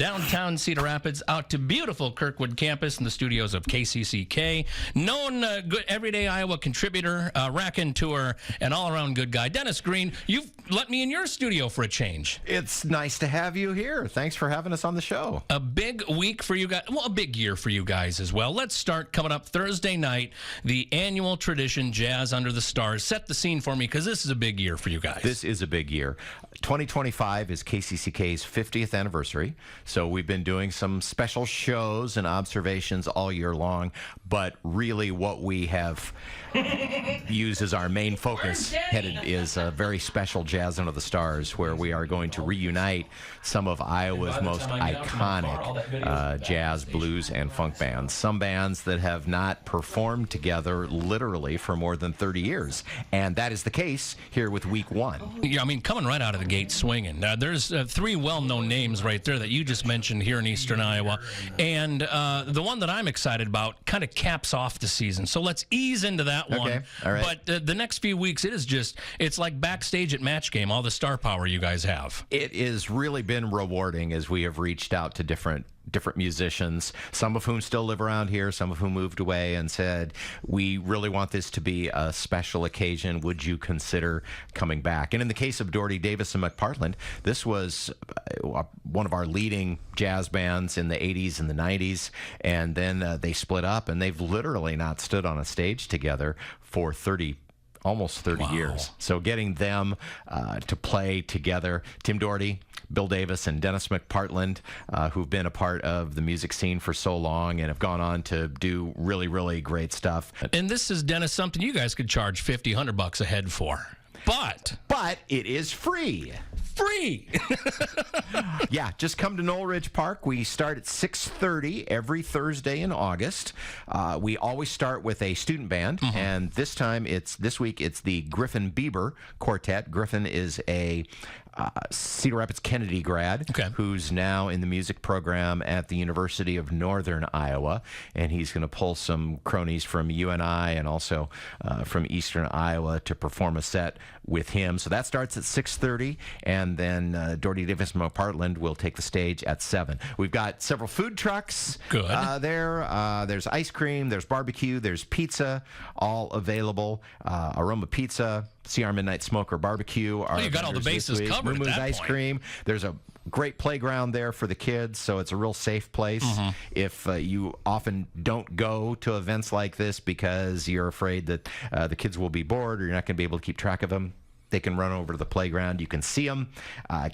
downtown Cedar Rapids out to beautiful Kirkwood campus in the studios of KCCK. Known good everyday Iowa contributor, raconteur, and all-around good guy, Dennis Green. You've let me in your studio for a change. It's nice to have you here. Thanks for having us on the show. A big week for you guys. Well, a big year for you guys as well. Let's start coming up Thursday night, the annual tradition, Jazz Under the Stars. Set the scene for me, because this is a big year for you guys. This is a big year. 2025 is KCCK's 50th anniversary, so we've been doing some special shows and observations all year long, but really what we have used as our main focus is a very special Jazz Under the Stars, where we are going to reunite some of Iowa's most iconic jazz, blues, and funk bands. Some bands that have not performed together literally for more than 30 years, and that is the case here with Week 1. Yeah, I mean, coming right out of the gate swinging. There's three well-known names right there that you just mentioned here in Eastern Iowa, and the one that I'm excited about kind of caps off the season. So let's ease into that one. Okay. All right. But the next few weeks, it's like backstage at Match Game, all the star power you guys have. It has really been rewarding as we have reached out to different musicians, some of whom still live around here, some of whom moved away, and said, we really want this to be a special occasion. Would you consider coming back? And in the case of Doherty Davis and McPartland, this was one of our leading jazz bands in the 80s and the 90s, and then they split up, and they've literally not stood on a stage together for almost 30 years. So getting them to play together, Tim Doherty, Bill Davis, and Dennis McPartland, who've been a part of the music scene for so long and have gone on to do really, really great stuff. And this is, Dennis, something you guys could charge $50, $100 a head for. But it is free. Free. Yeah, just come to Noelridge Park. We start at 6:30 every Thursday in August. We always start with a student band, and this week it's the Griffin Bieber Quartet. Griffin is a Cedar Rapids Kennedy grad who's now in the music program at the University of Northern Iowa, and he's going to pull some cronies from UNI and also from Eastern Iowa to perform a set with him. So that starts at 6:30, and then Doherty Davis and McPartland will take the stage at 7. We've got several food trucks there. There's ice cream, there's barbecue, there's pizza, all available. Aroma Pizza, CR Midnight Smoker Barbecue. You got all the bases covered at that ice point. Cream. There's a great playground there for the kids, so it's a real safe place. If you often don't go to events like this because you're afraid that the kids will be bored or you're not going to be able to keep track of them, they can run over to the playground. You can see them,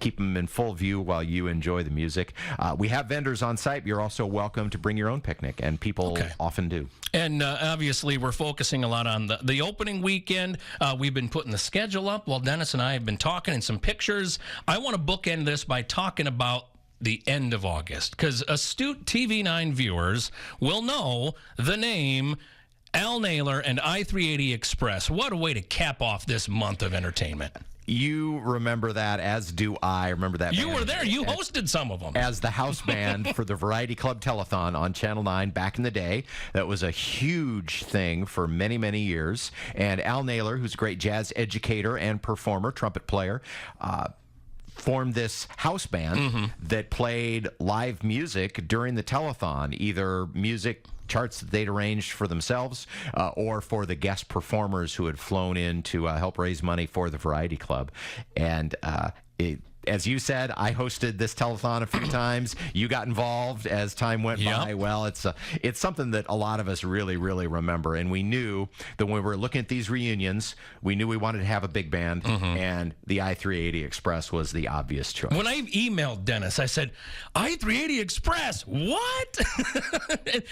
keep them in full view while you enjoy the music. We have vendors on site. You're also welcome to bring your own picnic, and people often do. And obviously, we're focusing a lot on the opening weekend. We've been putting the schedule up while Dennis and I have been talking, and some pictures. I want to bookend this by talking about the end of August, because astute TV9 viewers will know the name Al Naylor and I-380 Express. What a way to cap off this month of entertainment. You remember that, as do I. Remember that You band. were there. You hosted some of them. As the house band for the Variety Club Telethon on Channel 9 back in the day. That was a huge thing for many, many years. And Al Naylor, who's a great jazz educator and performer, trumpet player, formed this house band that played live music during the telethon, either music charts that they'd arranged for themselves or for the guest performers who had flown in to help raise money for the Variety Club. And as you said, I hosted this telethon a few times. You got involved as time went by. Well, it's something that a lot of us really, really remember. And we knew that when we were looking at these reunions, we knew we wanted to have a big band, and the I-380 Express was the obvious choice. When I emailed Dennis, I said, I-380 Express, what?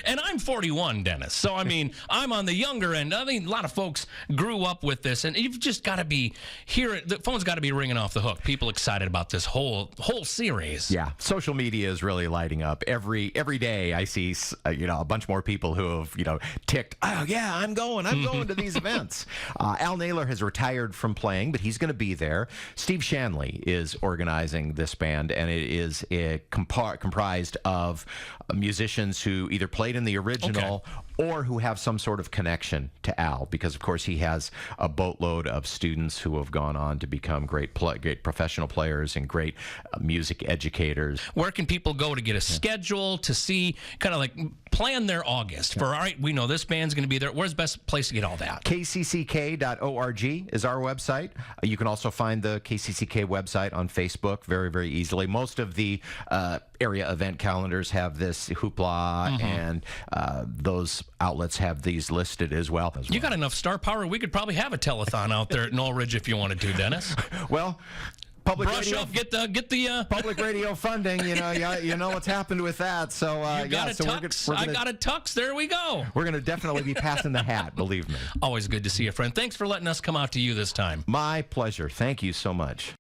And I'm 41, Dennis. So, I mean, I'm on the younger end. I mean, a lot of folks grew up with this, and you've just got to be the phone's got to be ringing off the hook. People excited about this whole series. Yeah, social media is really lighting up. Every day I see a bunch more people who have ticked. Oh yeah, I'm going to these events. Al Naylor has retired from playing, but he's going to be there. Steve Shanley is organizing this band, and it is comprised of musicians who either played in the original or who have some sort of connection to Al, because of course he has a boatload of students who have gone on to become great professional players and great music educators. Where can people go to get a schedule, to see, kind of like plan their August for, all right, we know this band's going to be there. Where's the best place to get all that? KCCK.org is our website. You can also find the KCCK website on Facebook very, very easily. Most of the area event calendars have this hoopla, and those outlets have these listed as well. You got enough star power. We could probably have a telethon out there at Noelridge if you wanted to, Dennis. Well, public Brush radio, up, get the public radio funding. You know what's happened with that. So you got a tux. I got a tux. There we go. We're going to definitely be passing the hat. Believe me. Always good to see you, friend. Thanks for letting us come out to you this time. My pleasure. Thank you so much.